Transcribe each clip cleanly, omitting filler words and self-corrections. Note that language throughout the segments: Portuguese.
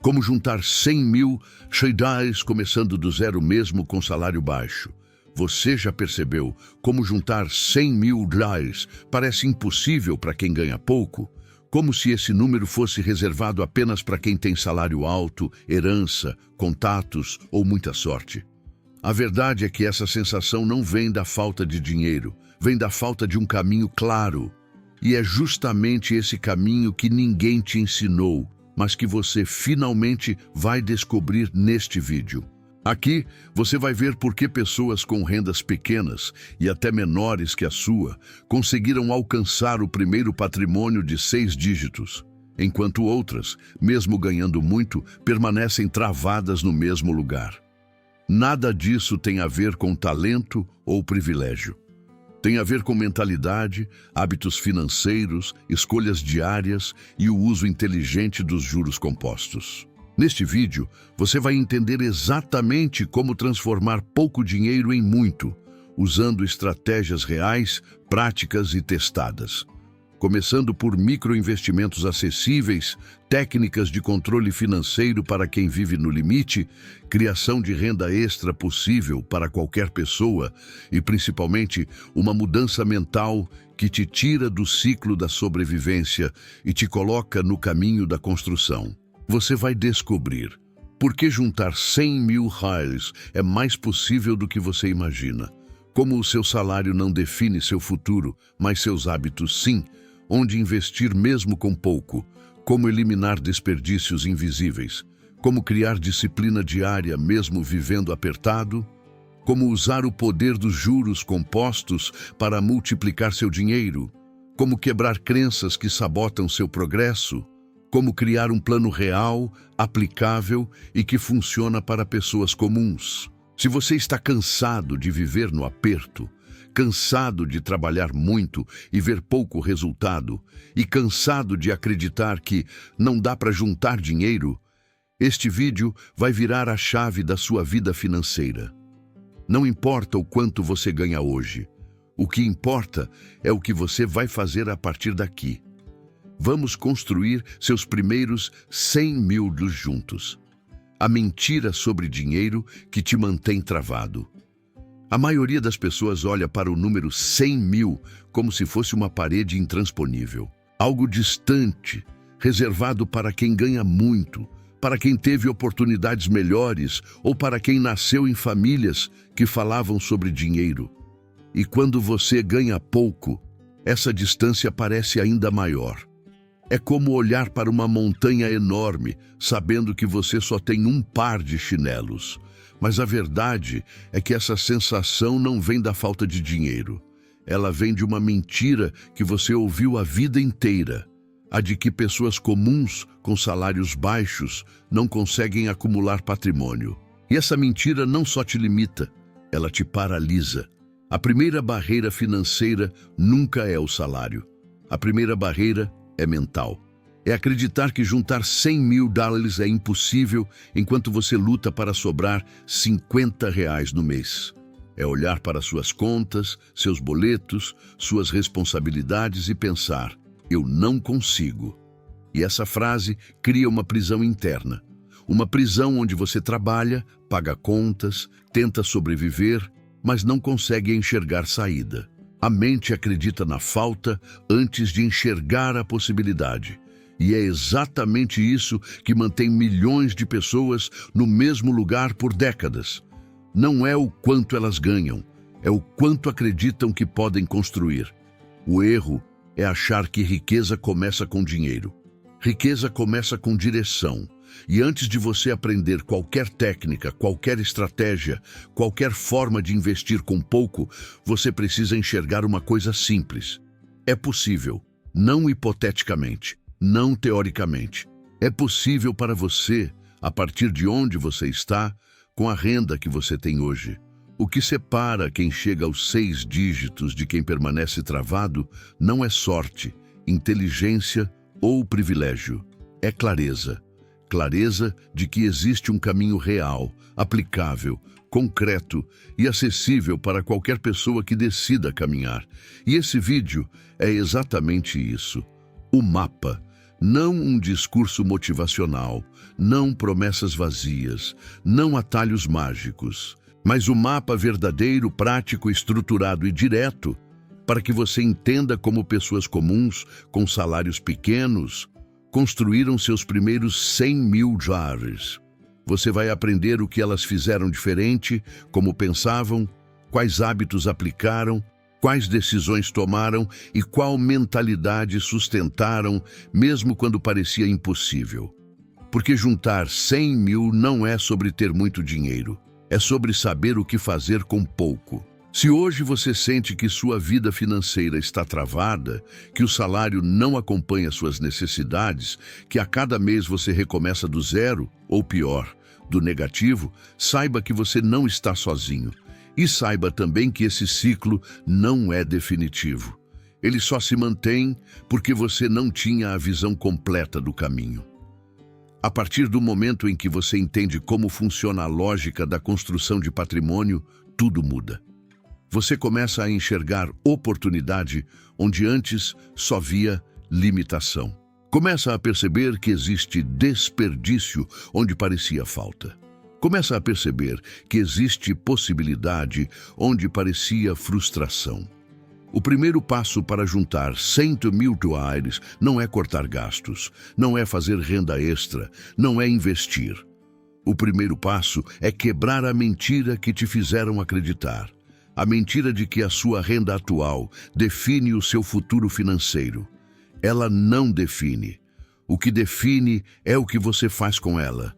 Como juntar 100 mil reais começando do zero mesmo com salário baixo. Você já percebeu como juntar 100 mil reais parece impossível para quem ganha pouco? Como se esse número fosse reservado apenas para quem tem salário alto, herança, contatos ou muita sorte. A verdade é que essa sensação não vem da falta de dinheiro, vem da falta de um caminho claro. E é justamente esse caminho que ninguém te ensinou, mas que você finalmente vai descobrir neste vídeo. Aqui você vai ver por que pessoas com rendas pequenas e até menores que a sua conseguiram alcançar o primeiro patrimônio de 6 dígitos, enquanto outras, mesmo ganhando muito, permanecem travadas no mesmo lugar. Nada disso tem a ver com talento ou privilégio. Tem a ver com mentalidade, hábitos financeiros, escolhas diárias e o uso inteligente dos juros compostos. Neste vídeo, você vai entender exatamente como transformar pouco dinheiro em muito, usando estratégias reais, práticas e testadas. Começando por microinvestimentos acessíveis, técnicas de controle financeiro para quem vive no limite, criação de renda extra possível para qualquer pessoa e, principalmente, uma mudança mental que te tira do ciclo da sobrevivência e te coloca no caminho da construção. Você vai descobrir por que juntar 100 mil reais é mais possível do que você imagina. Como o seu salário não define seu futuro, mas seus hábitos sim. Onde investir mesmo com pouco. Como eliminar desperdícios invisíveis. Como criar disciplina diária mesmo vivendo apertado. Como usar o poder dos juros compostos para multiplicar seu dinheiro. Como quebrar crenças que sabotam seu progresso. Como criar um plano real, aplicável e que funciona para pessoas comuns. Se você está cansado de viver no aperto, cansado de trabalhar muito e ver pouco resultado, e cansado de acreditar que não dá para juntar dinheiro, este vídeo vai virar a chave da sua vida financeira. Não importa o quanto você ganha hoje, o que importa é o que você vai fazer a partir daqui. Vamos construir seus primeiros 100 mil juntos. A mentira sobre dinheiro que te mantém travado. A maioria das pessoas olha para o número 100 mil como se fosse uma parede intransponível. Algo distante, reservado para quem ganha muito, para quem teve oportunidades melhores ou para quem nasceu em famílias que falavam sobre dinheiro. E quando você ganha pouco, essa distância parece ainda maior. É como olhar para uma montanha enorme, sabendo que você só tem um par de chinelos. Mas a verdade é que essa sensação não vem da falta de dinheiro. Ela vem de uma mentira que você ouviu a vida inteira. A de que pessoas comuns, com salários baixos, não conseguem acumular patrimônio. E essa mentira não só te limita, ela te paralisa. A primeira barreira financeira nunca é o salário. A primeira barreira é mental. É acreditar que juntar 100 mil dólares é impossível enquanto você luta para sobrar 50 reais no mês. É olhar para suas contas, seus boletos, suas responsabilidades e pensar, eu não consigo. E essa frase cria uma prisão interna. Uma prisão onde você trabalha, paga contas, tenta sobreviver, mas não consegue enxergar saída. A mente acredita na falta antes de enxergar a possibilidade. E é exatamente isso que mantém milhões de pessoas no mesmo lugar por décadas. Não é o quanto elas ganham, é o quanto acreditam que podem construir. O erro é achar que riqueza começa com dinheiro. Riqueza começa com direção. E antes de você aprender qualquer técnica, qualquer estratégia, qualquer forma de investir com pouco, você precisa enxergar uma coisa simples. É possível, não hipoteticamente, não teoricamente. É possível para você, a partir de onde você está, com a renda que você tem hoje. O que separa quem chega aos 6 dígitos de quem permanece travado não é sorte, inteligência ou privilégio. É clareza. Clareza de que existe um caminho real, aplicável, concreto e acessível para qualquer pessoa que decida caminhar. E esse vídeo é exatamente isso. O mapa. Não um discurso motivacional, não promessas vazias, não atalhos mágicos, mas o mapa verdadeiro, prático, estruturado e direto, para que você entenda como pessoas comuns, com salários pequenos, construíram seus primeiros 100 mil dólares. Você vai aprender o que elas fizeram diferente, como pensavam, quais hábitos aplicaram, quais decisões tomaram e qual mentalidade sustentaram, mesmo quando parecia impossível. Porque juntar 100 mil não é sobre ter muito dinheiro, é sobre saber o que fazer com pouco. Se hoje você sente que sua vida financeira está travada, que o salário não acompanha suas necessidades, que a cada mês você recomeça do zero, ou pior, do negativo, saiba que você não está sozinho. E saiba também que esse ciclo não é definitivo. Ele só se mantém porque você não tinha a visão completa do caminho. A partir do momento em que você entende como funciona a lógica da construção de patrimônio, tudo muda. Você começa a enxergar oportunidade onde antes só via limitação. Começa a perceber que existe desperdício onde parecia falta. Começa a perceber que existe possibilidade onde parecia frustração. O primeiro passo para juntar 100 mil dólares não é cortar gastos, não é fazer renda extra, não é investir. O primeiro passo é quebrar a mentira que te fizeram acreditar. A mentira de que a sua renda atual define o seu futuro financeiro. Ela não define. O que define é o que você faz com ela.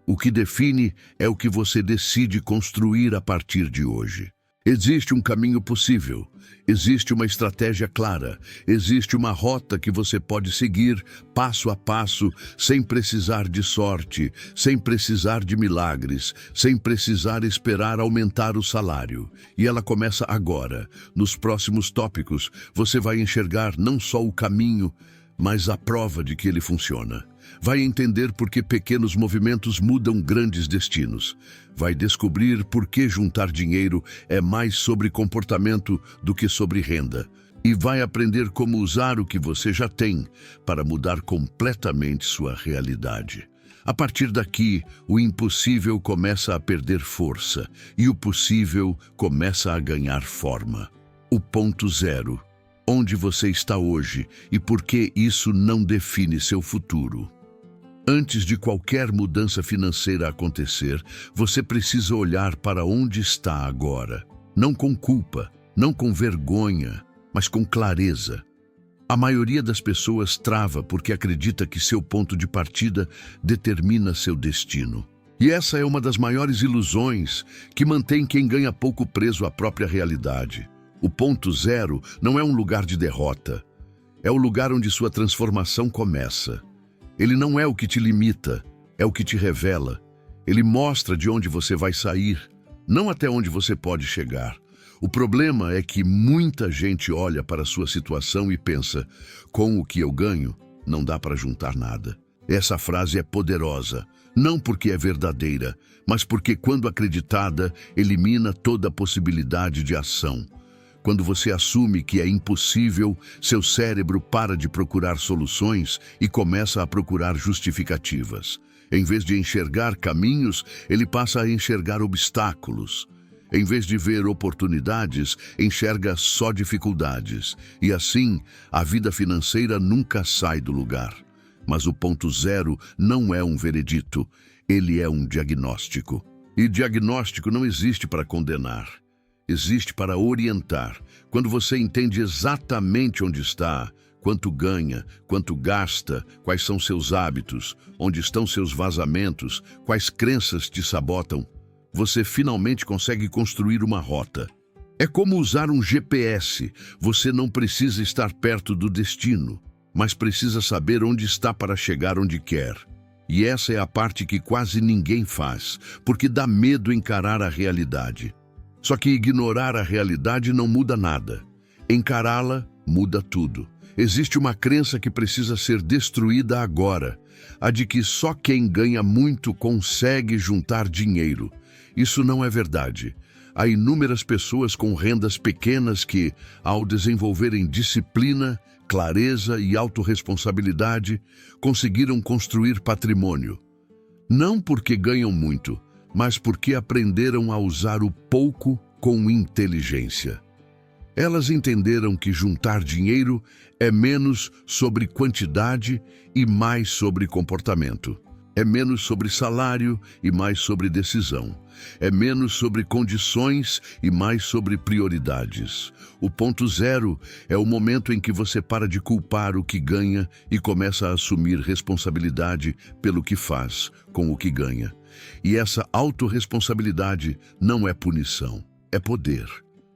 O que define é o que você decide construir a partir de hoje. Existe um caminho possível, existe uma estratégia clara, existe uma rota que você pode seguir passo a passo, sem precisar de sorte, sem precisar de milagres, sem precisar esperar aumentar o salário. E ela começa agora. Nos próximos tópicos, você vai enxergar não só o caminho, mas a prova de que ele funciona. Vai entender por que pequenos movimentos mudam grandes destinos. Vai descobrir por que juntar dinheiro é mais sobre comportamento do que sobre renda. E vai aprender como usar o que você já tem para mudar completamente sua realidade. A partir daqui, o impossível começa a perder força e o possível começa a ganhar forma. O ponto zero. Onde você está hoje e por que isso não define seu futuro. Antes de qualquer mudança financeira acontecer, você precisa olhar para onde está agora. Não com culpa, não com vergonha, mas com clareza. A maioria das pessoas trava porque acredita que seu ponto de partida determina seu destino. E essa é uma das maiores ilusões que mantém quem ganha pouco preso à própria realidade. O ponto zero não é um lugar de derrota. É o lugar onde sua transformação começa. Ele não é o que te limita, é o que te revela. Ele mostra de onde você vai sair, não até onde você pode chegar. O problema é que muita gente olha para a sua situação e pensa, com o que eu ganho, não dá para juntar nada. Essa frase é poderosa, não porque é verdadeira, mas porque, quando acreditada, elimina toda a possibilidade de ação. Quando você assume que é impossível, seu cérebro para de procurar soluções e começa a procurar justificativas. Em vez de enxergar caminhos, ele passa a enxergar obstáculos. Em vez de ver oportunidades, enxerga só dificuldades. E assim, a vida financeira nunca sai do lugar. Mas o ponto zero não é um veredito, ele é um diagnóstico. E diagnóstico não existe para condenar. Existe para orientar. Quando você entende exatamente onde está, quanto ganha, quanto gasta, quais são seus hábitos, onde estão seus vazamentos, quais crenças te sabotam, você finalmente consegue construir uma rota. É como usar um GPS. Você não precisa estar perto do destino, mas precisa saber onde está para chegar onde quer. E essa é a parte que quase ninguém faz, porque dá medo encarar a realidade. Só que ignorar a realidade não muda nada. Encará-la muda tudo. Existe uma crença que precisa ser destruída agora, a de que só quem ganha muito consegue juntar dinheiro. Isso não é verdade. Há inúmeras pessoas com rendas pequenas que, ao desenvolverem disciplina, clareza e autorresponsabilidade, conseguiram construir patrimônio. Não porque ganham muito, mas porque aprenderam a usar o pouco com inteligência. Elas entenderam que juntar dinheiro é menos sobre quantidade e mais sobre comportamento. É menos sobre salário e mais sobre decisão. É menos sobre condições e mais sobre prioridades. O ponto zero é o momento em que você para de culpar o que ganha e começa a assumir responsabilidade pelo que faz com o que ganha. E essa autorresponsabilidade não é punição, é poder.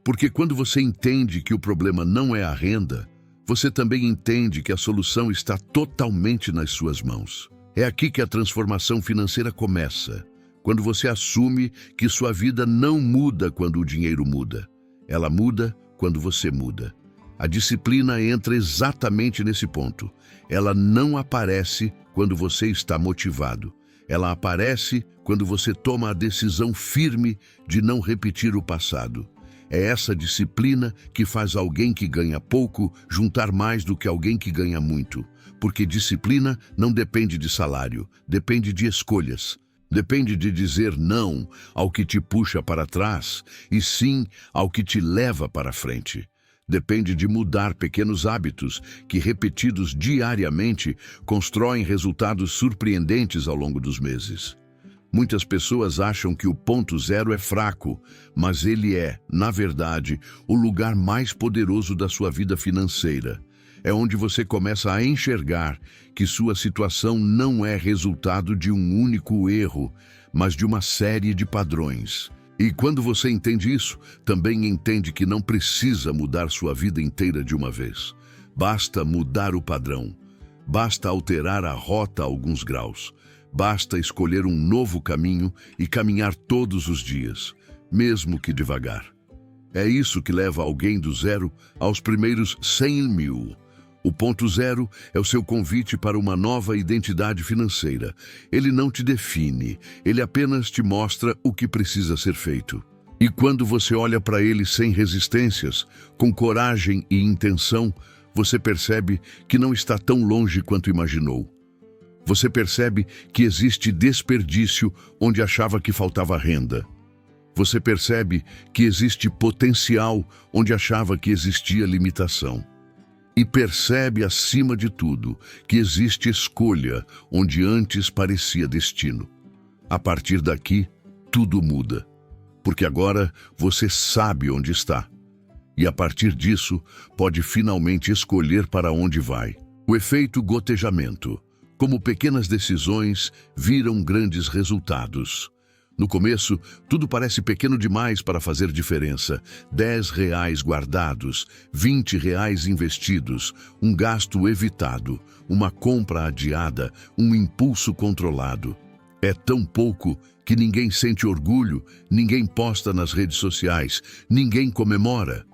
Porque quando você entende que o problema não é a renda, você também entende que a solução está totalmente nas suas mãos. É aqui que a transformação financeira começa, quando você assume que sua vida não muda quando o dinheiro muda. Ela muda quando você muda. A disciplina entra exatamente nesse ponto. Ela não aparece quando você está motivado. Ela aparece quando você toma a decisão firme de não repetir o passado. É essa disciplina que faz alguém que ganha pouco juntar mais do que alguém que ganha muito. Porque disciplina não depende de salário, depende de escolhas. Depende de dizer não ao que te puxa para trás e sim ao que te leva para frente. Depende de mudar pequenos hábitos que, repetidos diariamente, constroem resultados surpreendentes ao longo dos meses. Muitas pessoas acham que o ponto zero é fraco, mas ele é, na verdade, o lugar mais poderoso da sua vida financeira. É onde você começa a enxergar que sua situação não é resultado de um único erro, mas de uma série de padrões. E quando você entende isso, também entende que não precisa mudar sua vida inteira de uma vez. Basta mudar o padrão. Basta alterar a rota a alguns graus. Basta escolher um novo caminho e caminhar todos os dias, mesmo que devagar. É isso que leva alguém do zero aos primeiros 100 mil. O ponto zero é o seu convite para uma nova identidade financeira. Ele não te define, ele apenas te mostra o que precisa ser feito. E quando você olha para ele sem resistências, com coragem e intenção, você percebe que não está tão longe quanto imaginou. Você percebe que existe desperdício onde achava que faltava renda. Você percebe que existe potencial onde achava que existia limitação. E percebe, acima de tudo, que existe escolha onde antes parecia destino. A partir daqui, tudo muda. Porque agora você sabe onde está. E a partir disso, pode finalmente escolher para onde vai. O efeito gotejamento. Como pequenas decisões viram grandes resultados. No começo, tudo parece pequeno demais para fazer diferença. R$10 guardados, R$20 investidos, um gasto evitado, uma compra adiada, um impulso controlado. É tão pouco que ninguém sente orgulho, ninguém posta nas redes sociais, ninguém comemora.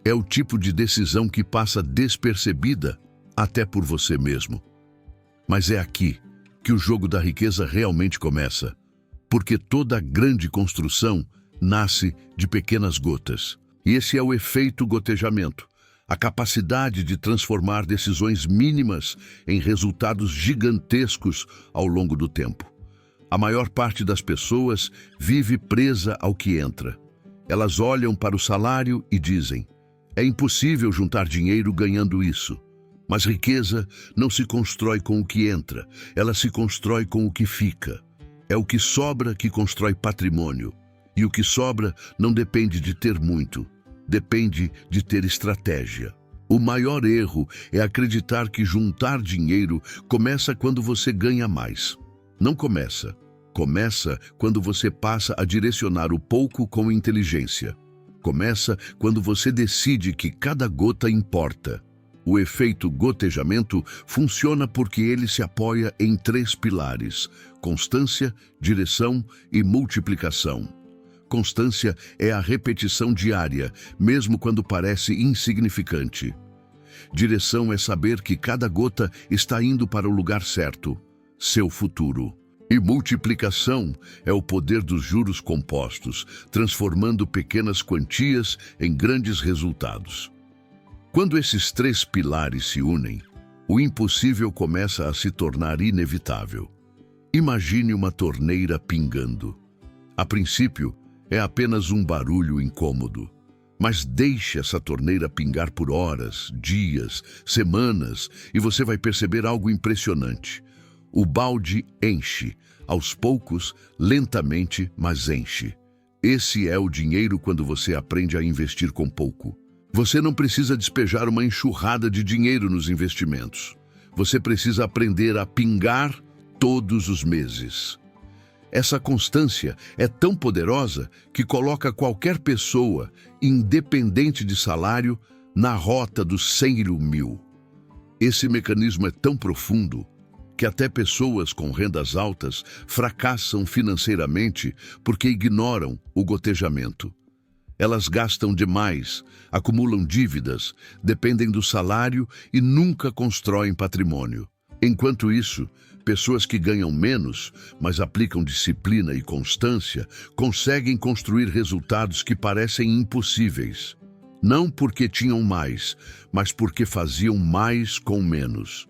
É o tipo de decisão que passa despercebida até por você mesmo. Mas é aqui que o jogo da riqueza realmente começa. Porque toda grande construção nasce de pequenas gotas. E esse é o efeito gotejamento, a capacidade de transformar decisões mínimas em resultados gigantescos ao longo do tempo. A maior parte das pessoas vive presa ao que entra. Elas olham para o salário e dizem: é impossível juntar dinheiro ganhando isso. Mas riqueza não se constrói com o que entra, ela se constrói com o que fica. É o que sobra que constrói patrimônio. E o que sobra não depende de ter muito, depende de ter estratégia. O maior erro é acreditar que juntar dinheiro começa quando você ganha mais. Não começa. Começa quando você passa a direcionar o pouco com inteligência. Começa quando você decide que cada gota importa. O efeito gotejamento funciona porque ele se apoia em 3 pilares: constância, direção e multiplicação. Constância é a repetição diária, mesmo quando parece insignificante. Direção é saber que cada gota está indo para o lugar certo, seu futuro. E multiplicação é o poder dos juros compostos, transformando pequenas quantias em grandes resultados. Quando esses três pilares se unem, o impossível começa a se tornar inevitável. Imagine uma torneira pingando. A princípio, é apenas um barulho incômodo. Mas deixe essa torneira pingar por horas, dias, semanas, e você vai perceber algo impressionante. O balde enche, aos poucos, lentamente, mas enche. Esse é o dinheiro quando você aprende a investir com pouco. Você não precisa despejar uma enxurrada de dinheiro nos investimentos. Você precisa aprender a pingar todos os meses. Essa constância é tão poderosa que coloca qualquer pessoa, independente de salário, na rota dos 100 mil. Esse mecanismo é tão profundo que até pessoas com rendas altas fracassam financeiramente porque ignoram o gotejamento. Elas gastam demais, acumulam dívidas, dependem do salário e nunca constroem patrimônio. Enquanto isso, pessoas que ganham menos, mas aplicam disciplina e constância, conseguem construir resultados que parecem impossíveis. Não porque tinham mais, mas porque faziam mais com menos.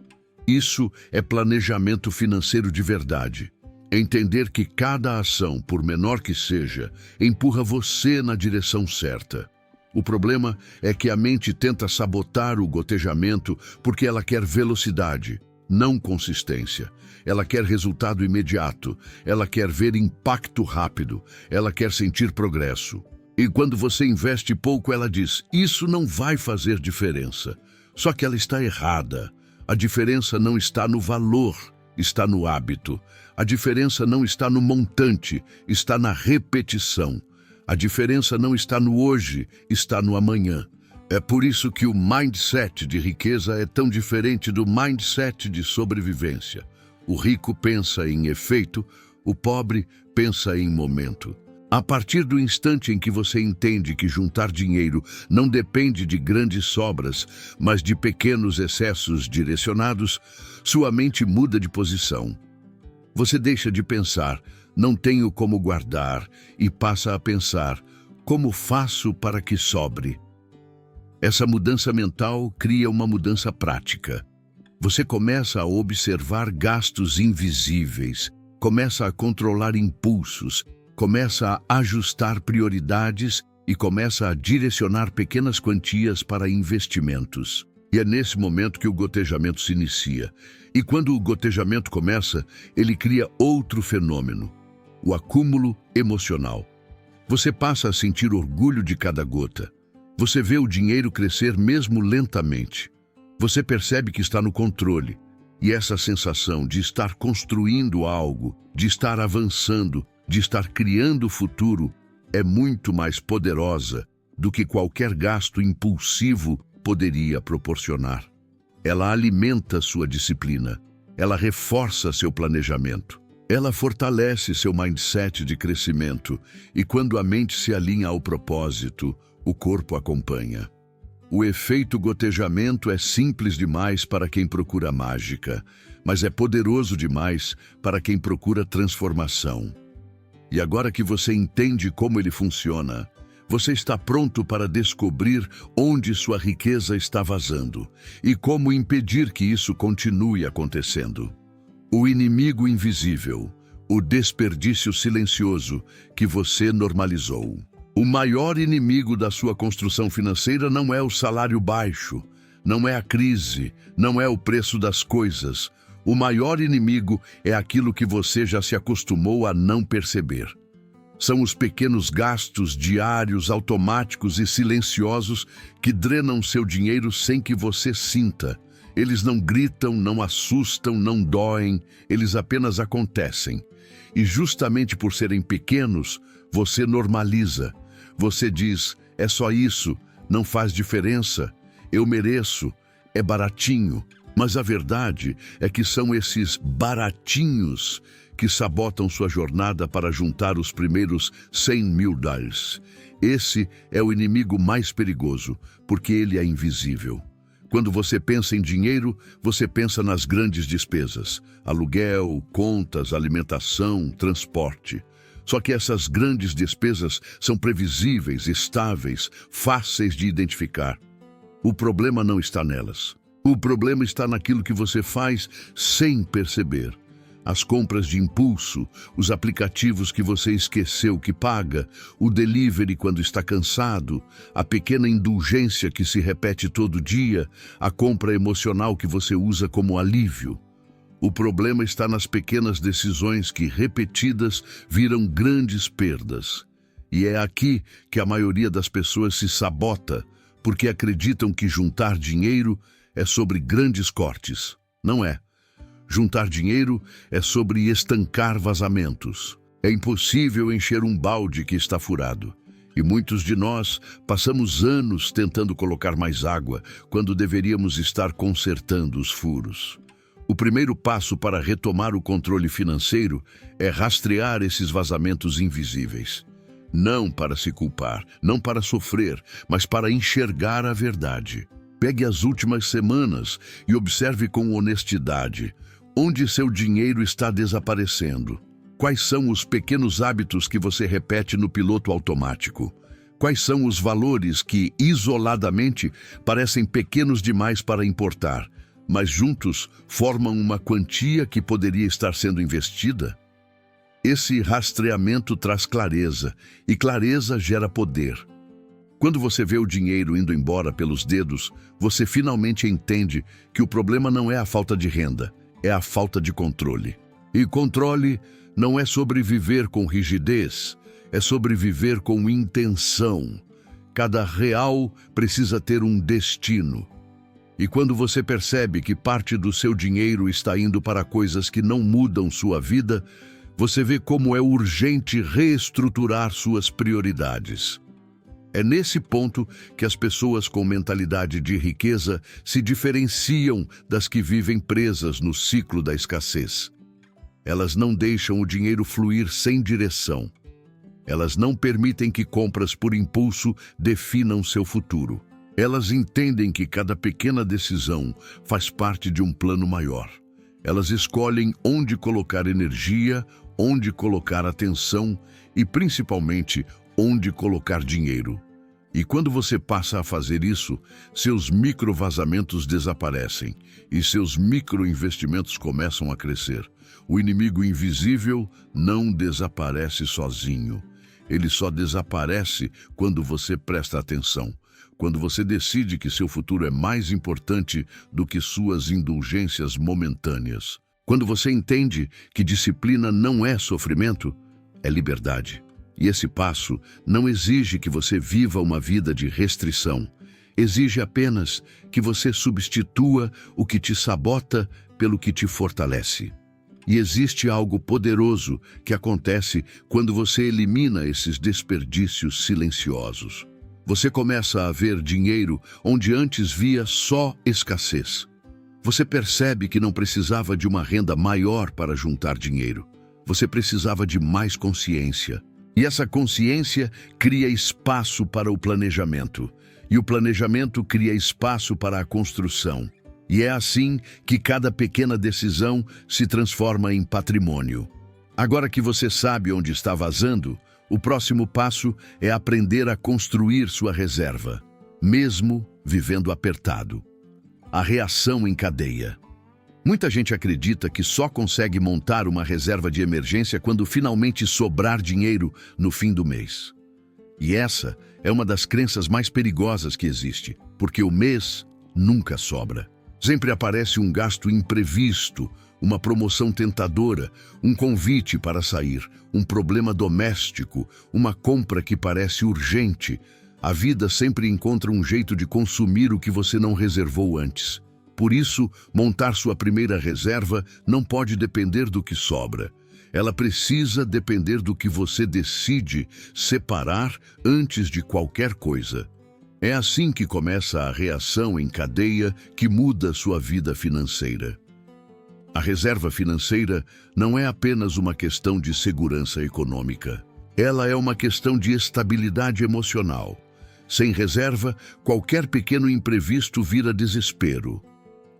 Isso é planejamento financeiro de verdade. Entender que cada ação, por menor que seja, empurra você na direção certa. O problema é que a mente tenta sabotar o gotejamento porque ela quer velocidade, não consistência. Ela quer resultado imediato, ela quer ver impacto rápido, ela quer sentir progresso. E quando você investe pouco, ela diz, isso não vai fazer diferença. Só que ela está errada. A diferença não está no valor, está no hábito. A diferença não está no montante, está na repetição. A diferença não está no hoje, está no amanhã. É por isso que o mindset de riqueza é tão diferente do mindset de sobrevivência. O rico pensa em efeito, o pobre pensa em momento. A partir do instante em que você entende que juntar dinheiro não depende de grandes sobras, mas de pequenos excessos direcionados, sua mente muda de posição. Você deixa de pensar, não tenho como guardar, e passa a pensar, como faço para que sobre? Essa mudança mental cria uma mudança prática. Você começa a observar gastos invisíveis, começa a controlar impulsos, começa a ajustar prioridades e começa a direcionar pequenas quantias para investimentos. E é nesse momento que o gotejamento se inicia. E quando o gotejamento começa, ele cria outro fenômeno, o acúmulo emocional. Você passa a sentir orgulho de cada gota. Você vê o dinheiro crescer mesmo lentamente. Você percebe que está no controle. E essa sensação de estar construindo algo, de estar avançando, de estar criando o futuro, é muito mais poderosa do que qualquer gasto impulsivo poderia proporcionar. Ela alimenta sua disciplina, ela reforça seu planejamento, ela fortalece seu mindset de crescimento e quando a mente se alinha ao propósito, o corpo acompanha. O efeito gotejamento é simples demais para quem procura mágica, mas é poderoso demais para quem procura transformação. E agora que você entende como ele funciona, você está pronto para descobrir onde sua riqueza está vazando e como impedir que isso continue acontecendo. O inimigo invisível, o desperdício silencioso que você normalizou. O maior inimigo da sua construção financeira não é o salário baixo, não é a crise, não é o preço das coisas. O maior inimigo é aquilo que você já se acostumou a não perceber. São os pequenos gastos diários, automáticos e silenciosos que drenam seu dinheiro sem que você sinta. Eles não gritam, não assustam, não doem, eles apenas acontecem. E justamente por serem pequenos, você normaliza. Você diz, é só isso, não faz diferença, eu mereço, é baratinho. Mas a verdade é que são esses baratinhos que sabotam sua jornada para juntar os primeiros 100 mil dólares. Esse é o inimigo mais perigoso, porque ele é invisível. Quando você pensa em dinheiro, você pensa nas grandes despesas, aluguel, contas, alimentação, transporte. Só que essas grandes despesas são previsíveis, estáveis, fáceis de identificar. O problema não está nelas. O problema está naquilo que você faz sem perceber. As compras de impulso, os aplicativos que você esqueceu que paga, o delivery quando está cansado, a pequena indulgência que se repete todo dia, a compra emocional que você usa como alívio. O problema está nas pequenas decisões que, repetidas, viram grandes perdas. E é aqui que a maioria das pessoas se sabota, porque acreditam que juntar dinheiro é sobre grandes cortes. Não é. Juntar dinheiro é sobre estancar vazamentos. É impossível encher um balde que está furado. E muitos de nós passamos anos tentando colocar mais água, quando deveríamos estar consertando os furos. O primeiro passo para retomar o controle financeiro é rastrear esses vazamentos invisíveis. Não para se culpar, não para sofrer, mas para enxergar a verdade. Pegue as últimas semanas e observe com honestidade onde seu dinheiro está desaparecendo. Quais são os pequenos hábitos que você repete no piloto automático? Quais são os valores que, isoladamente, parecem pequenos demais para importar, mas juntos formam uma quantia que poderia estar sendo investida? Esse rastreamento traz clareza, e clareza gera poder. Quando você vê o dinheiro indo embora pelos dedos, você finalmente entende que o problema não é a falta de renda, é a falta de controle. E controle não é sobre viver com rigidez, é sobre viver com intenção. Cada real precisa ter um destino. E quando você percebe que parte do seu dinheiro está indo para coisas que não mudam sua vida, você vê como é urgente reestruturar suas prioridades. É nesse ponto que as pessoas com mentalidade de riqueza se diferenciam das que vivem presas no ciclo da escassez. Elas não deixam o dinheiro fluir sem direção. Elas não permitem que compras por impulso definam seu futuro. Elas entendem que cada pequena decisão faz parte de um plano maior. Elas escolhem onde colocar energia, onde colocar atenção e, principalmente, onde colocar dinheiro. E quando você passa a fazer isso, seus microvazamentos desaparecem e seus microinvestimentos começam a crescer. O inimigo invisível não desaparece sozinho. Ele só desaparece quando você presta atenção. Quando você decide que seu futuro é mais importante do que suas indulgências momentâneas. Quando você entende que disciplina não é sofrimento, é liberdade. E esse passo não exige que você viva uma vida de restrição. Exige apenas que você substitua o que te sabota pelo que te fortalece. E existe algo poderoso que acontece quando você elimina esses desperdícios silenciosos. Você começa a ver dinheiro onde antes via só escassez. Você percebe que não precisava de uma renda maior para juntar dinheiro. Você precisava de mais consciência. E essa consciência cria espaço para o planejamento. E o planejamento cria espaço para a construção. E é assim que cada pequena decisão se transforma em patrimônio. Agora que você sabe onde está vazando, o próximo passo é aprender a construir sua reserva, mesmo vivendo apertado. A reação em cadeia. Muita gente acredita que só consegue montar uma reserva de emergência quando finalmente sobrar dinheiro no fim do mês. E essa é uma das crenças mais perigosas que existe, porque o mês nunca sobra. Sempre aparece um gasto imprevisto, uma promoção tentadora, um convite para sair, um problema doméstico, uma compra que parece urgente. A vida sempre encontra um jeito de consumir o que você não reservou antes. Por isso, montar sua primeira reserva não pode depender do que sobra. Ela precisa depender do que você decide separar antes de qualquer coisa. É assim que começa a reação em cadeia que muda sua vida financeira. A reserva financeira não é apenas uma questão de segurança econômica. Ela é uma questão de estabilidade emocional. Sem reserva, qualquer pequeno imprevisto vira desespero.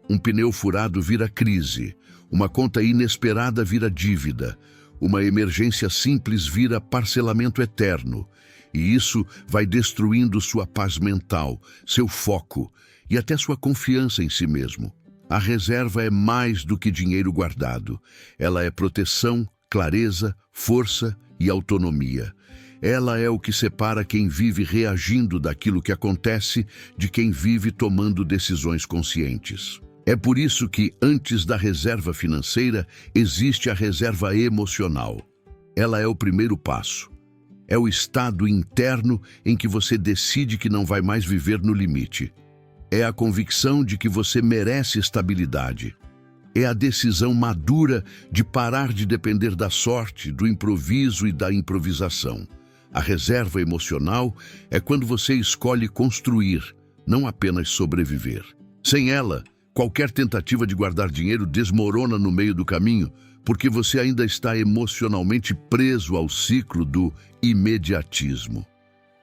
Um pneu furado vira crise. Uma conta inesperada vira dívida. Uma emergência simples vira parcelamento eterno, e isso vai destruindo sua paz mental, seu foco e até sua confiança em si mesmo. A reserva é mais do que dinheiro guardado. Ela é proteção, clareza, força e autonomia. Ela é o que separa quem vive reagindo daquilo que acontece de quem vive tomando decisões conscientes. É por isso que, antes da reserva financeira, existe a reserva emocional. Ela é o primeiro passo. É o estado interno em que você decide que não vai mais viver no limite. É a convicção de que você merece estabilidade. É a decisão madura de parar de depender da sorte, do improviso e da improvisação. A reserva emocional é quando você escolhe construir, não apenas sobreviver. Sem ela, qualquer tentativa de guardar dinheiro desmorona no meio do caminho, porque você ainda está emocionalmente preso ao ciclo do imediatismo.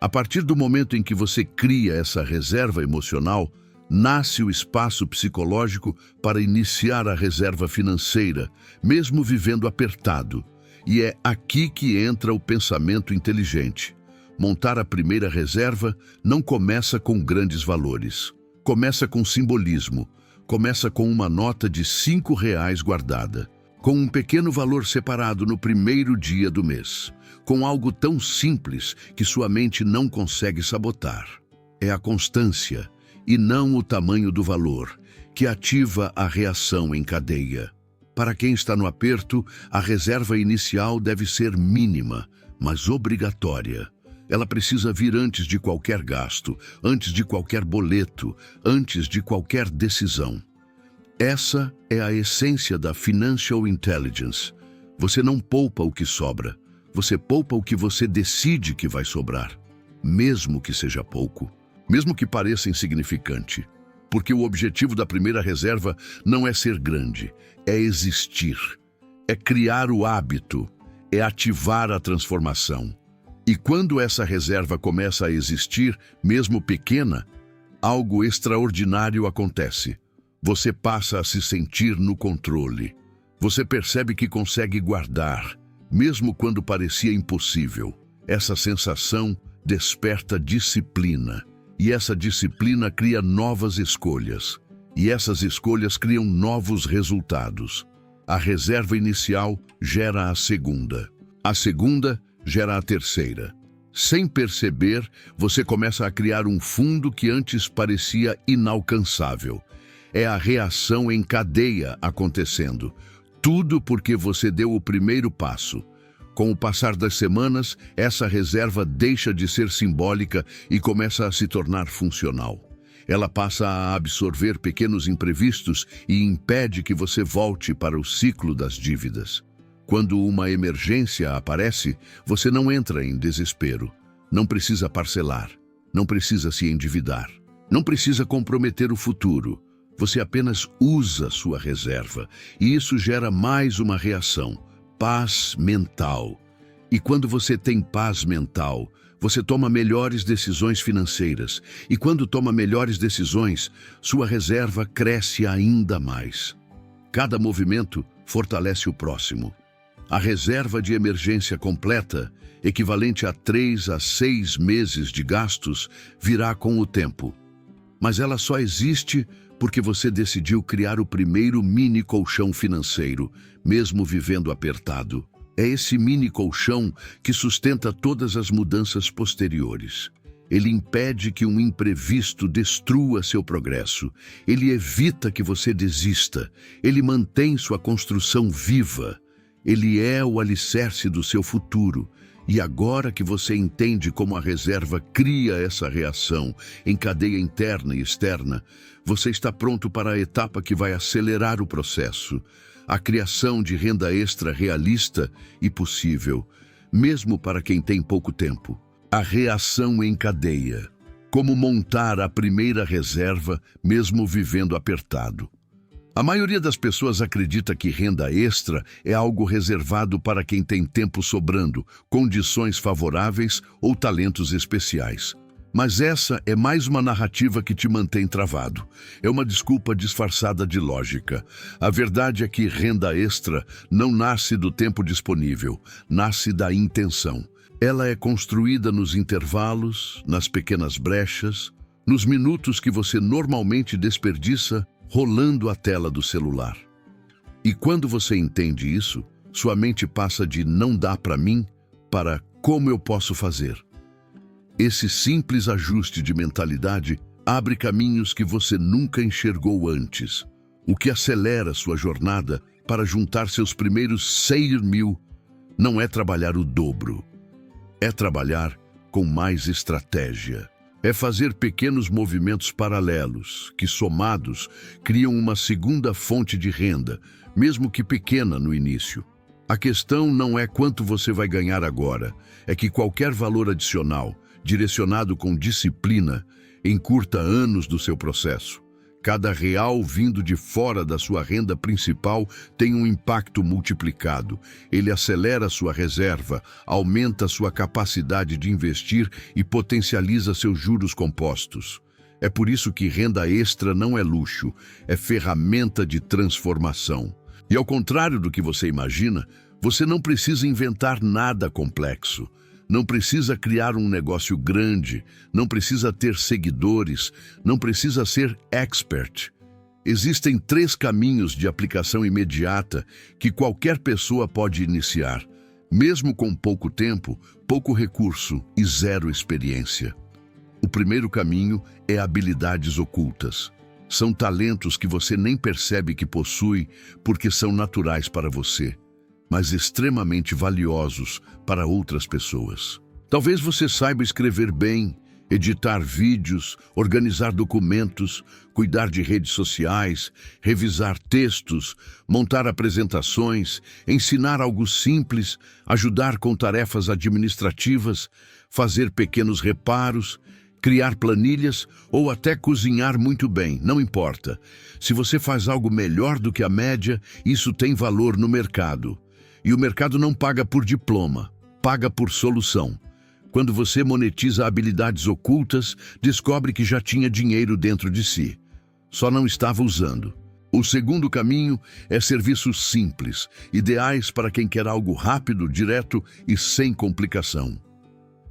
A partir do momento em que você cria essa reserva emocional, nasce o espaço psicológico para iniciar a reserva financeira, mesmo vivendo apertado. E é aqui que entra o pensamento inteligente. Montar a primeira reserva não começa com grandes valores. Começa com simbolismo. Começa com uma nota de R$ 5 guardada, com um pequeno valor separado no primeiro dia do mês, com algo tão simples que sua mente não consegue sabotar. É a constância, e não o tamanho do valor, que ativa a reação em cadeia. Para quem está no aperto, a reserva inicial deve ser mínima, mas obrigatória. Ela precisa vir antes de qualquer gasto, antes de qualquer boleto, antes de qualquer decisão. Essa é a essência da Financial Intelligence. Você não poupa o que sobra, você poupa o que você decide que vai sobrar, mesmo que seja pouco, mesmo que pareça insignificante. Porque o objetivo da primeira reserva não é ser grande, é existir, é criar o hábito, é ativar a transformação. E quando essa reserva começa a existir, mesmo pequena, algo extraordinário acontece. Você passa a se sentir no controle. Você percebe que consegue guardar, mesmo quando parecia impossível. Essa sensação desperta disciplina. E essa disciplina cria novas escolhas. E essas escolhas criam novos resultados. A reserva inicial gera a segunda. A segunda gera a terceira. Sem perceber, você começa a criar um fundo que antes parecia inalcançável. É a reação em cadeia acontecendo. Tudo porque você deu o primeiro passo. Com o passar das semanas, essa reserva deixa de ser simbólica e começa a se tornar funcional. Ela passa a absorver pequenos imprevistos e impede que você volte para o ciclo das dívidas. Quando uma emergência aparece, você não entra em desespero. Não precisa parcelar, não precisa se endividar, não precisa comprometer o futuro. Você apenas usa sua reserva e isso gera mais uma reação. Paz mental. E quando você tem paz mental, você toma melhores decisões financeiras. E quando toma melhores decisões, sua reserva cresce ainda mais. Cada movimento fortalece o próximo. A reserva de emergência completa, equivalente a 3 a 6 meses de gastos, virá com o tempo. Mas ela só existe porque você decidiu criar o primeiro mini colchão financeiro, mesmo vivendo apertado. É esse mini colchão que sustenta todas as mudanças posteriores. Ele impede que um imprevisto destrua seu progresso. Ele evita que você desista. Ele mantém sua construção viva. Ele é o alicerce do seu futuro. E agora que você entende como a reserva cria essa reação em cadeia interna e externa, você está pronto para a etapa que vai acelerar o processo, a criação de renda extra realista e possível, mesmo para quem tem pouco tempo. A reação em cadeia. Como montar a primeira reserva mesmo vivendo apertado. A maioria das pessoas acredita que renda extra é algo reservado para quem tem tempo sobrando, condições favoráveis ou talentos especiais. Mas essa é mais uma narrativa que te mantém travado. É uma desculpa disfarçada de lógica. A verdade é que renda extra não nasce do tempo disponível, nasce da intenção. Ela é construída nos intervalos, nas pequenas brechas, nos minutos que você normalmente desperdiça rolando a tela do celular. E quando você entende isso, sua mente passa de "não dá para mim" para "como eu posso fazer". Esse simples ajuste de mentalidade abre caminhos que você nunca enxergou antes, o que acelera sua jornada para juntar seus primeiros 6.000. Não é trabalhar o dobro, é trabalhar com mais estratégia. É fazer pequenos movimentos paralelos, que somados criam uma segunda fonte de renda, mesmo que pequena no início. A questão não é quanto você vai ganhar agora, é que qualquer valor adicional, direcionado com disciplina, encurta anos do seu processo. Cada real vindo de fora da sua renda principal tem um impacto multiplicado. Ele acelera sua reserva, aumenta sua capacidade de investir e potencializa seus juros compostos. É por isso que renda extra não é luxo, é ferramenta de transformação. E ao contrário do que você imagina, você não precisa inventar nada complexo. Não precisa criar um negócio grande, não precisa ter seguidores, não precisa ser expert. Existem 3 caminhos de aplicação imediata que qualquer pessoa pode iniciar, mesmo com pouco tempo, pouco recurso e 0 experiência. O primeiro caminho é habilidades ocultas. São talentos que você nem percebe que possui porque são naturais para você, mas extremamente valiosos para outras pessoas. Talvez você saiba escrever bem, editar vídeos, organizar documentos, cuidar de redes sociais, revisar textos, montar apresentações, ensinar algo simples, ajudar com tarefas administrativas, fazer pequenos reparos, criar planilhas ou até cozinhar muito bem, não importa. Se você faz algo melhor do que a média, isso tem valor no mercado. E o mercado não paga por diploma, paga por solução. Quando você monetiza habilidades ocultas, descobre que já tinha dinheiro dentro de si. Só não estava usando. O segundo caminho é serviços simples, ideais para quem quer algo rápido, direto e sem complicação.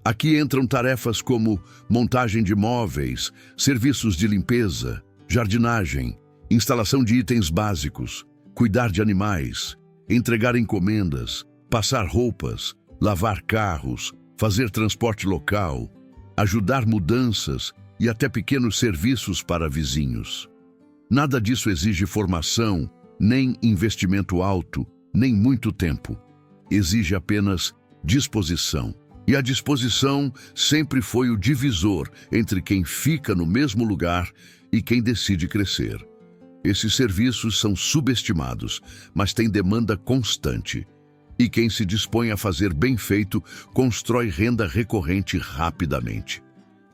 Aqui entram tarefas como montagem de móveis, serviços de limpeza, jardinagem, instalação de itens básicos, cuidar de animais, entregar encomendas, passar roupas, lavar carros, fazer transporte local, ajudar mudanças e até pequenos serviços para vizinhos. Nada disso exige formação, nem investimento alto, nem muito tempo. Exige apenas disposição. E a disposição sempre foi o divisor entre quem fica no mesmo lugar e quem decide crescer. Esses serviços são subestimados, mas têm demanda constante. E quem se dispõe a fazer bem feito, constrói renda recorrente rapidamente.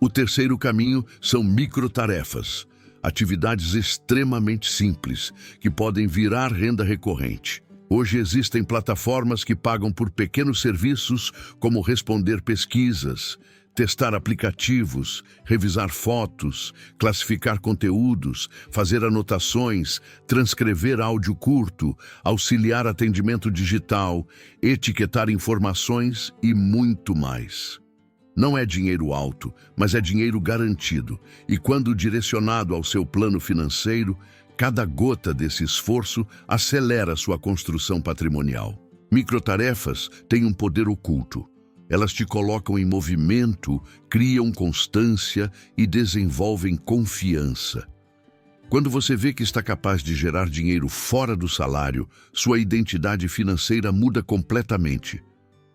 O terceiro caminho são microtarefas, atividades extremamente simples, que podem virar renda recorrente. Hoje existem plataformas que pagam por pequenos serviços, como responder pesquisas, testar aplicativos, revisar fotos, classificar conteúdos, fazer anotações, transcrever áudio curto, auxiliar atendimento digital, etiquetar informações e muito mais. Não é dinheiro alto, mas é dinheiro garantido, e quando direcionado ao seu plano financeiro, cada gota desse esforço acelera sua construção patrimonial. Microtarefas têm um poder oculto. Elas te colocam em movimento, criam constância e desenvolvem confiança. Quando você vê que está capaz de gerar dinheiro fora do salário, sua identidade financeira muda completamente.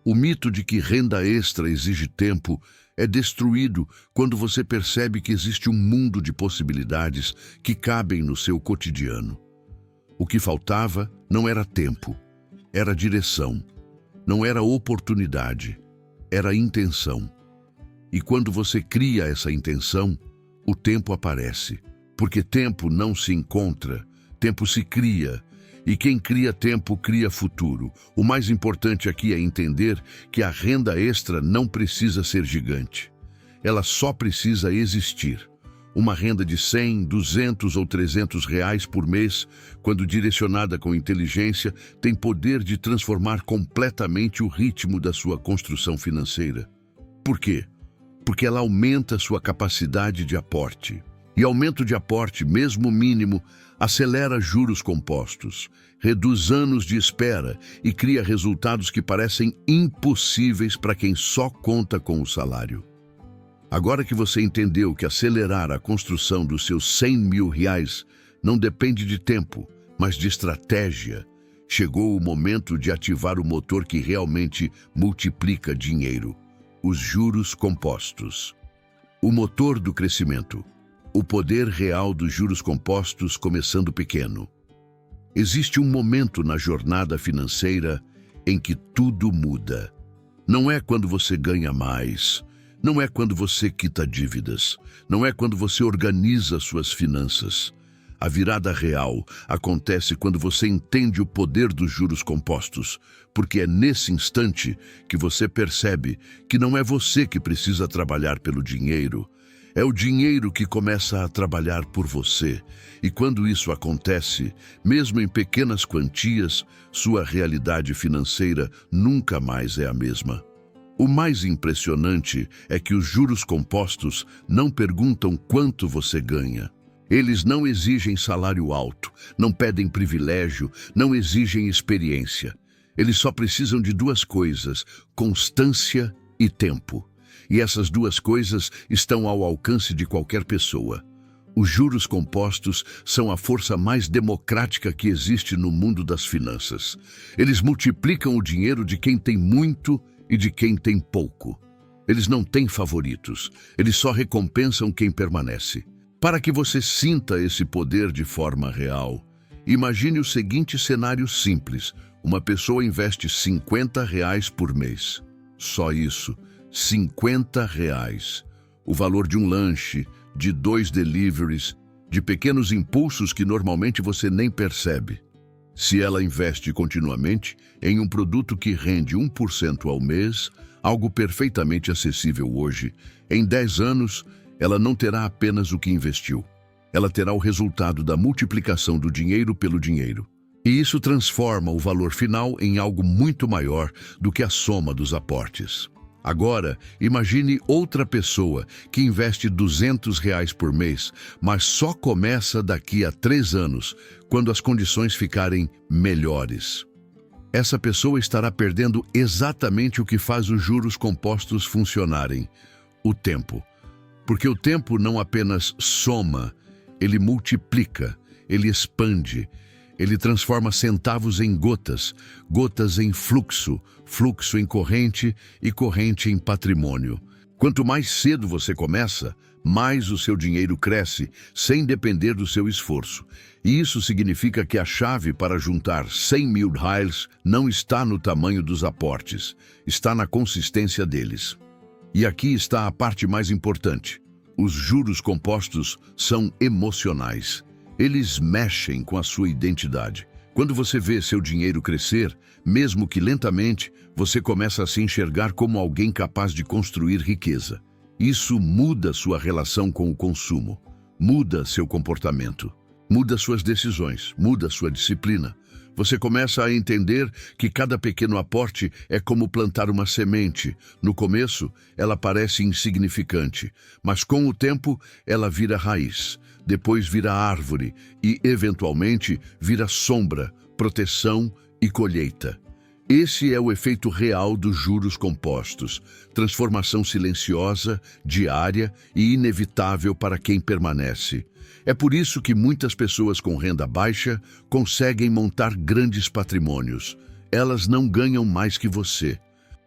O mito de que renda extra exige tempo é destruído quando você percebe que existe um mundo de possibilidades que cabem no seu cotidiano. O que faltava não era tempo, era direção. Não era oportunidade, era intenção. E quando você cria essa intenção, o tempo aparece. Porque tempo não se encontra, tempo se cria. E quem cria tempo, cria futuro. O mais importante aqui é entender que a renda extra não precisa ser gigante. ela só precisa existir. Uma renda de 100, 200 ou 300 reais por mês, quando direcionada com inteligência, tem poder de transformar completamente o ritmo da sua construção financeira. Por quê? Porque ela aumenta sua capacidade de aporte. E aumento de aporte, mesmo mínimo, acelera juros compostos, reduz anos de espera e cria resultados que parecem impossíveis para quem só conta com o salário. Agora que você entendeu que acelerar a construção dos seus 100 mil reais não depende de tempo, mas de estratégia, chegou o momento de ativar o motor que realmente multiplica dinheiro: os juros compostos. O motor do crescimento. O poder real dos juros compostos começando pequeno. Existe um momento na jornada financeira em que tudo muda. Não é quando você ganha mais. Não é quando você quita dívidas, não é quando você organiza suas finanças. A virada real acontece quando você entende o poder dos juros compostos, porque é nesse instante que você percebe que não é você que precisa trabalhar pelo dinheiro, é o dinheiro que começa a trabalhar por você. E quando isso acontece, mesmo em pequenas quantias, sua realidade financeira nunca mais é a mesma. O mais impressionante é que os juros compostos não perguntam quanto você ganha. Eles não exigem salário alto, não pedem privilégio, não exigem experiência. Eles só precisam de duas coisas: constância e tempo. E essas duas coisas estão ao alcance de qualquer pessoa. Os juros compostos são a força mais democrática que existe no mundo das finanças. Eles multiplicam o dinheiro de quem tem muito e de quem tem pouco. Eles não têm favoritos, eles só recompensam quem permanece. Para que você sinta esse poder de forma real, imagine o seguinte cenário simples: uma pessoa investe 50 reais por mês. Só isso, 50 reais. O valor de um lanche, de 2 deliveries, de pequenos impulsos que normalmente você nem percebe. Se ela investe continuamente em um produto que rende 1% ao mês, algo perfeitamente acessível hoje, em 10 anos, ela não terá apenas o que investiu. Ela terá o resultado da multiplicação do dinheiro pelo dinheiro. E isso transforma o valor final em algo muito maior do que a soma dos aportes. Agora, imagine outra pessoa que investe 200 reais por mês, mas só começa daqui a 3 anos, quando as condições ficarem melhores. Essa pessoa estará perdendo exatamente o que faz os juros compostos funcionarem: o tempo. Porque o tempo não apenas soma, ele multiplica, ele expande. Ele transforma centavos em gotas, gotas em fluxo, fluxo em corrente e corrente em patrimônio. Quanto mais cedo você começa, mais o seu dinheiro cresce, sem depender do seu esforço. E isso significa que a chave para juntar 100 mil reais não está no tamanho dos aportes, está na consistência deles. E aqui está a parte mais importante: os juros compostos são emocionais. Eles mexem com a sua identidade. Quando você vê seu dinheiro crescer, mesmo que lentamente, você começa a se enxergar como alguém capaz de construir riqueza. Isso muda sua relação com o consumo, muda seu comportamento, muda suas decisões, muda sua disciplina. Você começa a entender que cada pequeno aporte é como plantar uma semente. No começo, ela parece insignificante, mas com o tempo, ela vira raiz. Depois vira árvore e, eventualmente, vira sombra, proteção e colheita. Esse é o efeito real dos juros compostos: transformação silenciosa, diária e inevitável para quem permanece. É por isso que muitas pessoas com renda baixa conseguem montar grandes patrimônios. Elas não ganham mais que você.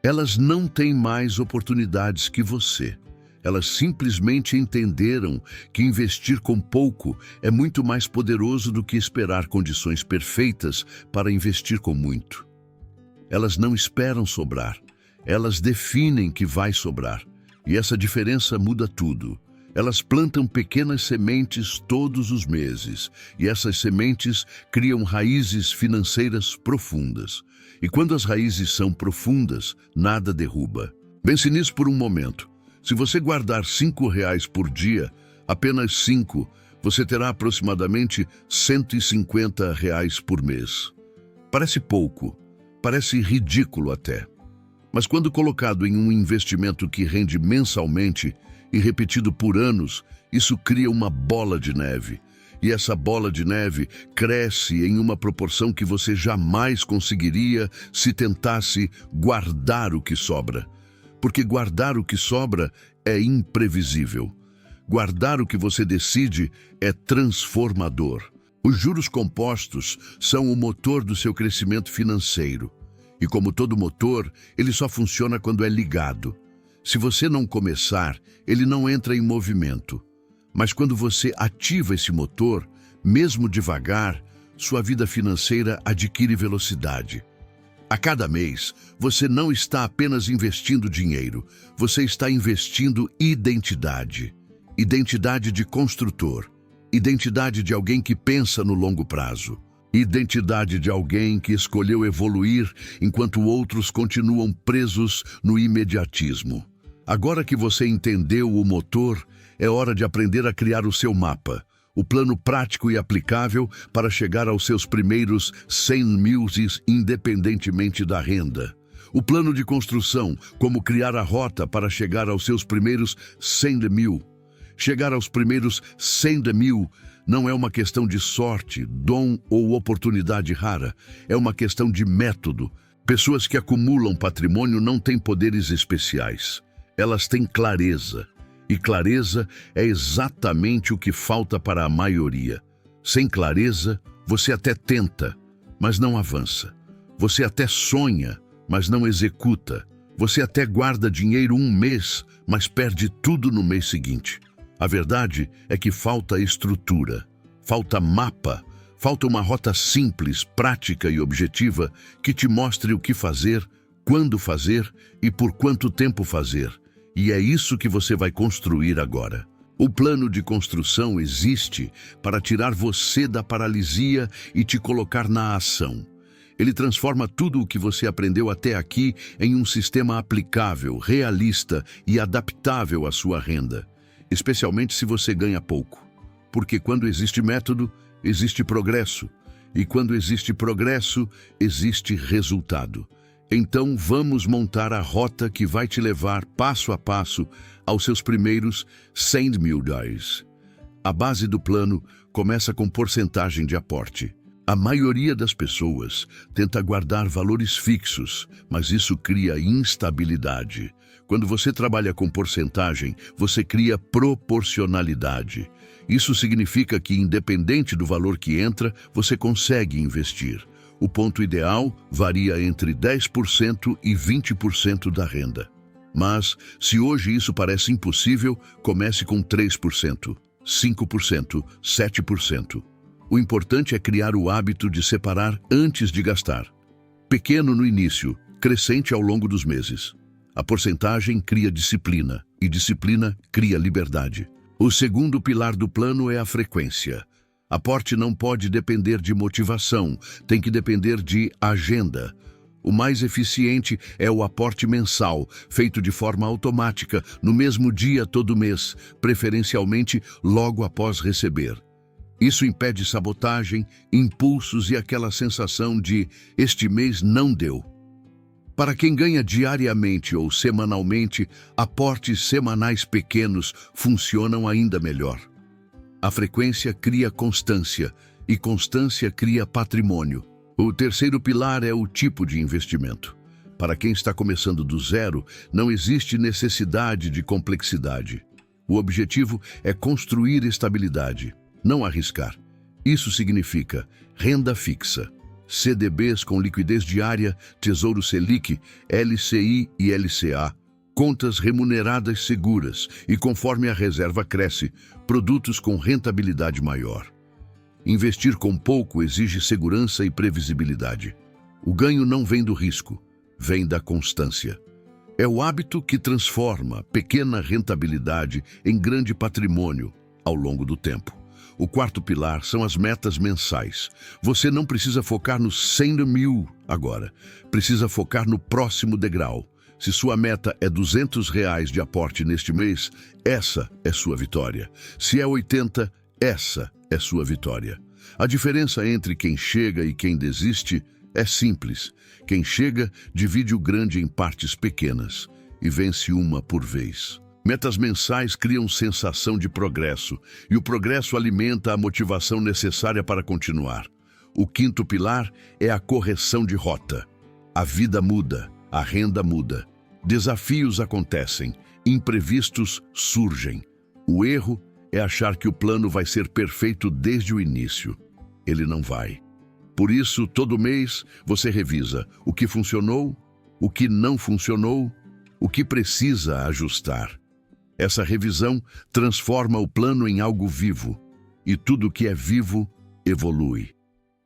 Elas não têm mais oportunidades que você. Elas simplesmente entenderam que investir com pouco é muito mais poderoso do que esperar condições perfeitas para investir com muito. Elas não esperam sobrar, elas definem que vai sobrar. E essa diferença muda tudo. Elas plantam pequenas sementes todos os meses, e essas sementes criam raízes financeiras profundas. E quando as raízes são profundas, nada derruba. Pense nisso por um momento. Se você guardar R$ 5 por dia, apenas 5, você terá aproximadamente R$ 150 por mês. Parece pouco, parece ridículo até. Mas quando colocado em um investimento que rende mensalmente e repetido por anos, isso cria uma bola de neve. E essa bola de neve cresce em uma proporção que você jamais conseguiria se tentasse guardar o que sobra. Porque guardar o que sobra é imprevisível. Guardar o que você decide é transformador. Os juros compostos são o motor do seu crescimento financeiro. E como todo motor, ele só funciona quando é ligado. Se você não começar, ele não entra em movimento. Mas quando você ativa esse motor, mesmo devagar, sua vida financeira adquire velocidade. A cada mês, você não está apenas investindo dinheiro, você está investindo identidade. Identidade de construtor, identidade de alguém que pensa no longo prazo, identidade de alguém que escolheu evoluir enquanto outros continuam presos no imediatismo. Agora que você entendeu o motor, é hora de aprender a criar o seu mapa, o plano prático e aplicável para chegar aos seus primeiros 100 mil independentemente da renda. O plano de construção, como criar a rota para chegar aos seus primeiros 100 mil. Chegar aos primeiros 100 mil não é uma questão de sorte, dom ou oportunidade rara. É uma questão de método. Pessoas que acumulam patrimônio não têm poderes especiais. Elas têm clareza. E clareza é exatamente o que falta para a maioria. Sem clareza, você até tenta, mas não avança. Você até sonha, mas não executa. Você até guarda dinheiro um mês, mas perde tudo no mês seguinte. A verdade é que falta estrutura, falta mapa, falta uma rota simples, prática e objetiva que te mostre o que fazer, quando fazer e por quanto tempo fazer. E é isso que você vai construir agora. O plano de construção existe para tirar você da paralisia e te colocar na ação. Ele transforma tudo o que você aprendeu até aqui em um sistema aplicável, realista e adaptável à sua renda, especialmente se você ganha pouco. Porque quando existe método, existe progresso. E quando existe progresso, existe resultado. Então vamos montar a rota que vai te levar passo a passo aos seus primeiros 100 mil. A base do plano começa com porcentagem de aporte. A maioria das pessoas tenta guardar valores fixos, mas isso cria instabilidade. Quando você trabalha com porcentagem, você cria proporcionalidade. Isso significa que, independente do valor que entra, você consegue investir. O ponto ideal varia entre 10% e 20% da renda. Mas, se hoje isso parece impossível, comece com 3%, 5%, 7%. O importante é criar o hábito de separar antes de gastar. Pequeno no início, crescente ao longo dos meses. A porcentagem cria disciplina, e disciplina cria liberdade. O segundo pilar do plano é a frequência. Aporte não pode depender de motivação, tem que depender de agenda. O mais eficiente é o aporte mensal, feito de forma automática, no mesmo dia todo mês, preferencialmente logo após receber. Isso impede sabotagem, impulsos e aquela sensação de "este mês não deu". Para quem ganha diariamente ou semanalmente, aportes semanais pequenos funcionam ainda melhor. A frequência cria constância, e constância cria patrimônio. O terceiro pilar é o tipo de investimento. Para quem está começando do zero, não existe necessidade de complexidade. O objetivo é construir estabilidade, não arriscar. Isso significa renda fixa, CDBs com liquidez diária, Tesouro Selic, LCI e LCA, contas remuneradas seguras e, conforme a reserva cresce, produtos com rentabilidade maior. Investir com pouco exige segurança e previsibilidade. O ganho não vem do risco, vem da constância. É o hábito que transforma pequena rentabilidade em grande patrimônio ao longo do tempo. O quarto pilar são as metas mensais. Você não precisa focar nos 100 mil agora, precisa focar no próximo degrau. Se sua meta é R$ 200 de aporte neste mês, essa é sua vitória. Se é 80, essa é sua vitória. A diferença entre quem chega e quem desiste é simples. Quem chega divide o grande em partes pequenas e vence uma por vez. Metas mensais criam sensação de progresso, e o progresso alimenta a motivação necessária para continuar. O quinto pilar é a correção de rota. A vida muda, a renda muda. Desafios acontecem, imprevistos surgem. O erro é achar que o plano vai ser perfeito desde o início. Ele não vai. Por isso, todo mês, você revisa o que funcionou, o que não funcionou, o que precisa ajustar. Essa revisão transforma o plano em algo vivo, e tudo que é vivo evolui.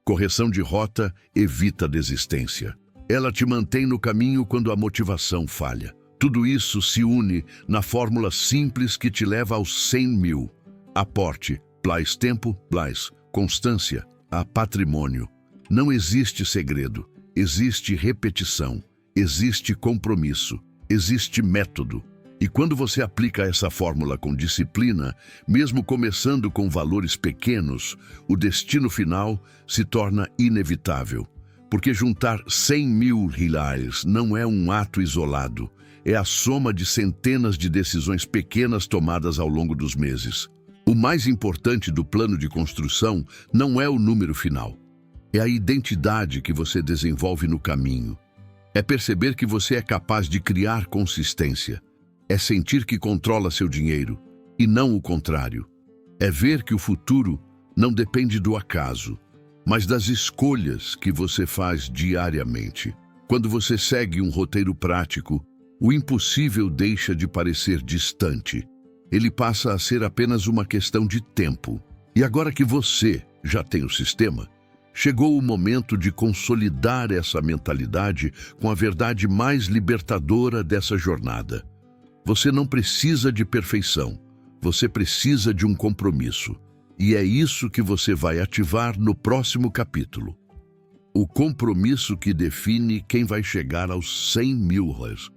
Correção de rota evita desistência. Ela te mantém no caminho quando a motivação falha. Tudo isso se une na fórmula simples que te leva aos 100 mil. Aporte, + tempo, + constância, a patrimônio. Não existe segredo, existe repetição, existe compromisso, existe método. E quando você aplica essa fórmula com disciplina, mesmo começando com valores pequenos, o destino final se torna inevitável. Porque juntar 100 mil reais não é um ato isolado, é a soma de centenas de decisões pequenas tomadas ao longo dos meses. O mais importante do plano de construção não é o número final, é a identidade que você desenvolve no caminho. É perceber que você é capaz de criar consistência. É sentir que controla seu dinheiro, e não o contrário. É ver que o futuro não depende do acaso, mas das escolhas que você faz diariamente. Quando você segue um roteiro prático, o impossível deixa de parecer distante. Ele passa a ser apenas uma questão de tempo. E agora que você já tem o sistema, chegou o momento de consolidar essa mentalidade com a verdade mais libertadora dessa jornada. Você não precisa de perfeição, você precisa de um compromisso. E é isso que você vai ativar no próximo capítulo. O compromisso que define quem vai chegar aos 100 mil reais.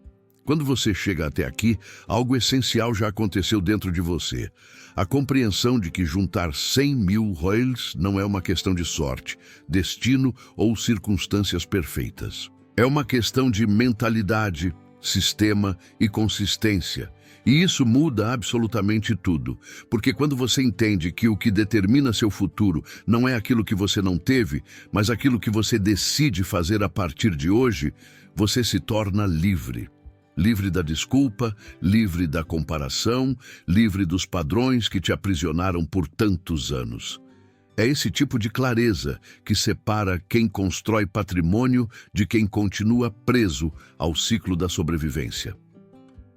Quando você chega até aqui, algo essencial já aconteceu dentro de você. A compreensão de que juntar 100 mil reais não é uma questão de sorte, destino ou circunstâncias perfeitas. É uma questão de mentalidade, sistema e consistência. E isso muda absolutamente tudo, porque quando você entende que o que determina seu futuro não é aquilo que você não teve, mas aquilo que você decide fazer a partir de hoje, você se torna livre. Livre da desculpa, livre da comparação, livre dos padrões que te aprisionaram por tantos anos. É esse tipo de clareza que separa quem constrói patrimônio de quem continua preso ao ciclo da sobrevivência.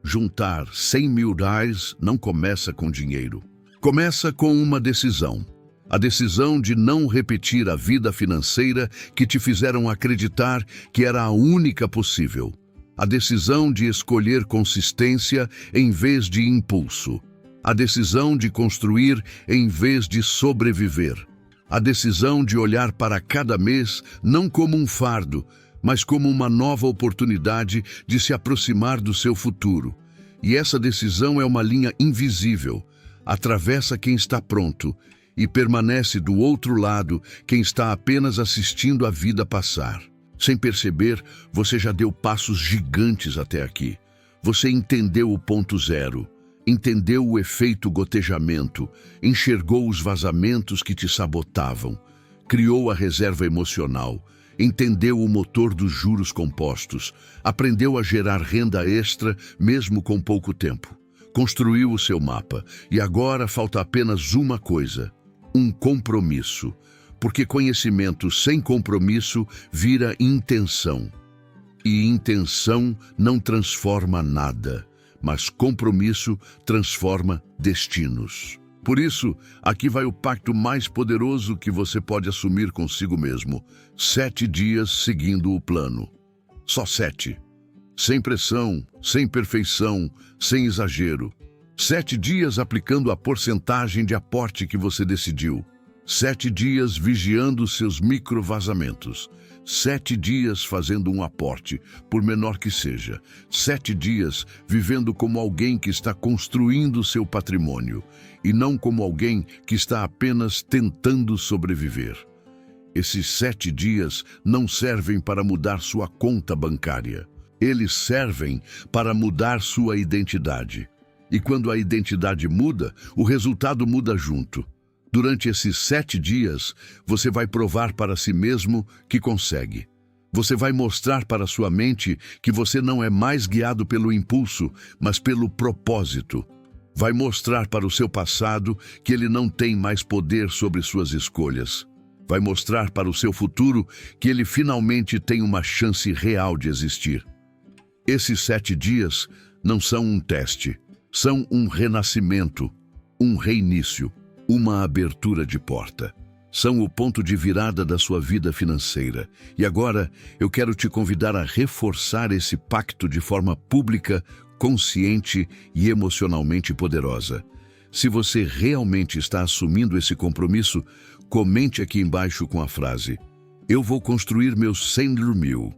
Juntar 100 mil reais não começa com dinheiro. Começa com uma decisão. A decisão de não repetir a vida financeira que te fizeram acreditar que era a única possível. A decisão de escolher consistência em vez de impulso. A decisão de construir em vez de sobreviver. A decisão de olhar para cada mês não como um fardo, mas como uma nova oportunidade de se aproximar do seu futuro. E essa decisão é uma linha invisível, atravessa quem está pronto e permanece do outro lado quem está apenas assistindo a vida passar. Sem perceber, você já deu passos gigantes até aqui. Você entendeu o ponto zero, entendeu o efeito gotejamento, enxergou os vazamentos que te sabotavam, criou a reserva emocional, entendeu o motor dos juros compostos, aprendeu a gerar renda extra mesmo com pouco tempo, construiu o seu mapa e agora falta apenas uma coisa: um compromisso. Porque conhecimento sem compromisso vira intenção. E intenção não transforma nada, mas compromisso transforma destinos. Por isso, aqui vai o pacto mais poderoso que você pode assumir consigo mesmo. 7 dias seguindo o plano. Só 7. Sem pressão, sem perfeição, sem exagero. 7 dias aplicando a porcentagem de aporte que você decidiu. 7 dias vigiando seus microvazamentos. 7 dias fazendo um aporte, por menor que seja. 7 dias vivendo como alguém que está construindo seu patrimônio e não como alguém que está apenas tentando sobreviver. Esses 7 dias não servem para mudar sua conta bancária. Eles servem para mudar sua identidade. E quando a identidade muda, o resultado muda junto. Durante esses 7 dias, você vai provar para si mesmo que consegue. Você vai mostrar para sua mente que você não é mais guiado pelo impulso, mas pelo propósito. Vai mostrar para o seu passado que ele não tem mais poder sobre suas escolhas. Vai mostrar para o seu futuro que ele finalmente tem uma chance real de existir. Esses 7 dias não são um teste, são um renascimento, um reinício. Uma abertura de porta. São o ponto de virada da sua vida financeira. E agora eu quero te convidar a reforçar esse pacto de forma pública, consciente e emocionalmente poderosa. Se você realmente está assumindo esse compromisso, comente aqui embaixo com a frase: "Eu vou construir meus 100.000."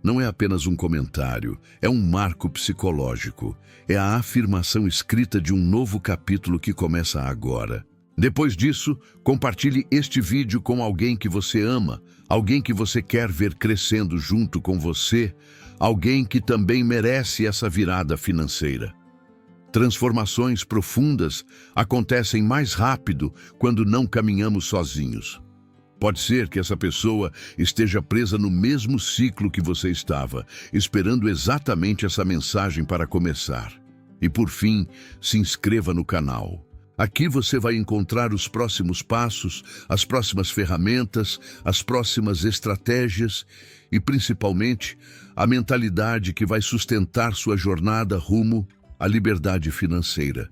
Não é apenas um comentário, é um marco psicológico. É a afirmação escrita de um novo capítulo que começa agora. Depois disso, compartilhe este vídeo com alguém que você ama, alguém que você quer ver crescendo junto com você, alguém que também merece essa virada financeira. Transformações profundas acontecem mais rápido quando não caminhamos sozinhos. Pode ser que essa pessoa esteja presa no mesmo ciclo que você estava, esperando exatamente essa mensagem para começar. E por fim, se inscreva no canal. Aqui você vai encontrar os próximos passos, as próximas ferramentas, as próximas estratégias e, principalmente, a mentalidade que vai sustentar sua jornada rumo à liberdade financeira.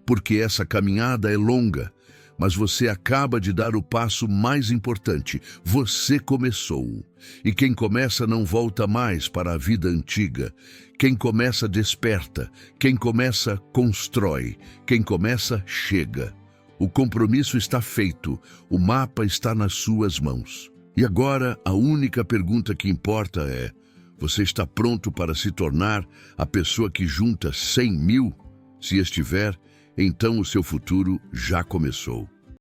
Porque essa caminhada é longa, mas você acaba de dar o passo mais importante. Você começou. E quem começa não volta mais para a vida antiga. Quem começa desperta. Quem começa constrói. Quem começa chega. O compromisso está feito. O mapa está nas suas mãos. E agora a única pergunta que importa é: você está pronto para se tornar a pessoa que junta 100.000? Se estiver, então o seu futuro já começou.